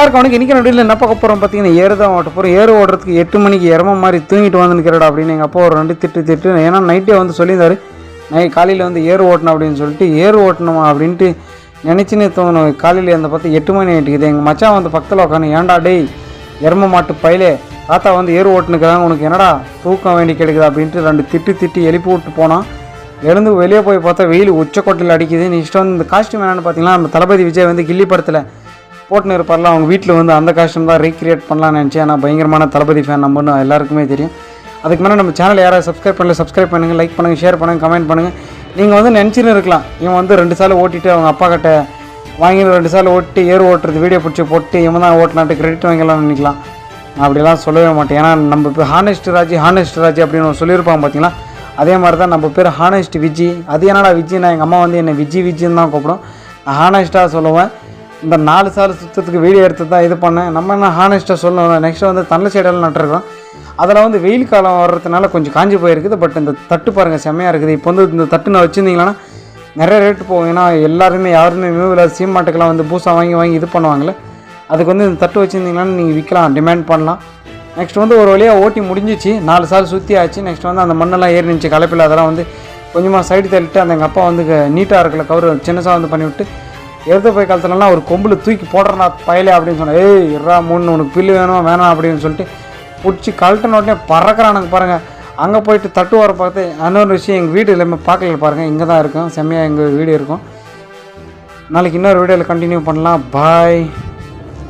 அவனுக்கு இன்றைக்கி நடுவில் என்ன பார்க்க போகிறோம் பார்த்தீங்கன்னா ஏறு தான் ஓட்ட போகிறோம். ஏறு ஓடுறதுக்கு 8 மணிக்கு எரம மாதிரி தூங்கிட்டு வந்து நிற்கிறடா அப்படின்னு எங்கள் அப்பா ஒரு 2 திட்டு. ஏன்னா நைட்டே வந்து சொல்லியிருந்தாரு காலையில் வந்து ஏறு ஓட்டணும் அப்படின்னு சொல்லிட்டு ஏறு ஓட்டணுமா அப்படின்ட்டு நினச்சின்னு தோணும். காலையில் அந்த பார்த்து 8 மணி ஆகிட்டுக்குது. எங்கள் மச்சான் வந்து பக்கத்தில் உட்காந்து ஏன்டா டேய் எரும மாட்டு பயிலே தாத்தா வந்து ஏறு ஓட்டுனுக்கிறாங்க உனக்கு என்னடா தூக்கம் வேண்டி கிடைக்குது அப்படின்ட்டு 2 திட்டு எழுப்பி விட்டு போனான். எழுந்து வெளியே போய் பார்த்தா வெயில் உச்சக்கோட்டையில் அடிக்குது. நெக்ஸ்ட் வந்து இந்த காஸ்ட்யூம் என்னென்னு பார்த்தீங்கன்னா நம்ம தளபதி விஜய் வந்து கில்லி படத்தில் போட்டுன்னு இருப்பார்ல அவங்க வீட்டில் வந்து அந்த காஸ்ட்யூம் தான் ரீக்ரியேட் பண்ணலான்னு நினச்சேன். நான் பயங்கரமான தளபதி ஃபேன் நம்மன்னு எல்லாருக்குமே தெரியும். அதுக்கு மேலே நம்ம சேனல் யாராவது சப்ஸ்கிரைப் பண்ணுங்கள், லைக் பண்ணுங்கள், ஷேர் பண்ணுங்கள், கமெண்ட் பண்ணுங்கள். நீங்கள் வந்து நினச்சின்னு இருக்கலாம் இவன் வந்து 2 சால் ஓட்டிட்டு அவங்க அப்பா கிட்ட வாங்கி 2 சால் ஓட்டி ஏறு ஓட்டுறது வீடியோ பிடிச்சி போட்டு இவன் தான் ஓட்டினாட்டு கிரெடிட் வாங்கலாம்னு நினைக்கலாம். நான் அப்படிலாம் சொல்லவே மாட்டேன். ஏன்னா நம்ம இப்போ ஹானஸ்ட் ராஜி அப்படின்னு சொல்லியிருப்பாங்க பார்த்தீங்களா, அதே மாதிரி தான் நம்ம பேர் ஹானஸ்ட் விஜி. அது என்னடா விஜின்னா எங்கள் அம்மா வந்து என்னை விஜின்னு தான் கூப்பிடும். நான் ஹானஸ்ட்டாக சொல்லுவேன். இந்த 4 சால் சுற்றத்துக்கு வீடியோ எடுத்து தான் இது பண்ணேன். நம்ம என்ன ஹானஸ்ட்டாக சொல்லுவோம். நெக்ஸ்ட்டு வந்து தண்டை சைடெல்லாம் நட்டுருக்கோம். அதில் வந்து வெயில் காலம் வர்றதுனால கொஞ்சம் காஞ்சி போயிருக்குது. பட் இந்த தட்டு பாருங்கள் செம்மையாக இருக்குது. இப்போ வந்து இந்த தட்டு நான் வச்சுருந்தீங்கன்னா நிறைய ரேட்டு போகும். ஏன்னா யாருமே மூவியில் சீமாட்டுக்கெல்லாம் வந்து பூசா வாங்கி இது பண்ணுவாங்களே, அதுக்கு வந்து இந்த தட்டு வச்சுருந்தீங்கன்னா நீங்கள் விற்கலாம், டிமாண்ட் பண்ணலாம். நெக்ஸ்ட் வந்து ஒரு வழியாக ஓட்டி முடிஞ்சிச்சு. 4 சால் சுற்றி ஆச்சு. நெக்ஸ்ட் வந்து அந்த மண்ணெல்லாம் ஏறி நினச்சி கலப்பில் அதெல்லாம் வந்து கொஞ்சமாக சைடு தள்ளிட்டு அந்த எங்கள் அப்பா வந்து நீட்டாக இருக்கல கவர் சின்னசாக வந்து பண்ணிவிட்டு எடுத்து போய் காலத்துலலாம் ஒரு கொம்பில் தூக்கி போடுறேன்னா பயலே அப்படின்னு சொன்னேன். ஏய் இருறா மூணு உனக்கு பில்லு வேணாம் அப்படின்னு சொல்லிட்டு பிடிச்சி கழட்டின உடனே பறக்கிறானுங்க பாருங்கள். அங்கே போயிட்டு தட்டு வர பார்த்து இன்னொரு விஷயம் எங்கள் வீடு எல்லாமே பார்க்கல பாருங்கள். இங்கே தான் இருக்கும் செம்மையாக எங்கள் வீடு இருக்கும். நாளைக்கு இன்னொரு வீடியோவில் கண்டினியூ பண்ணலாம். பாய்.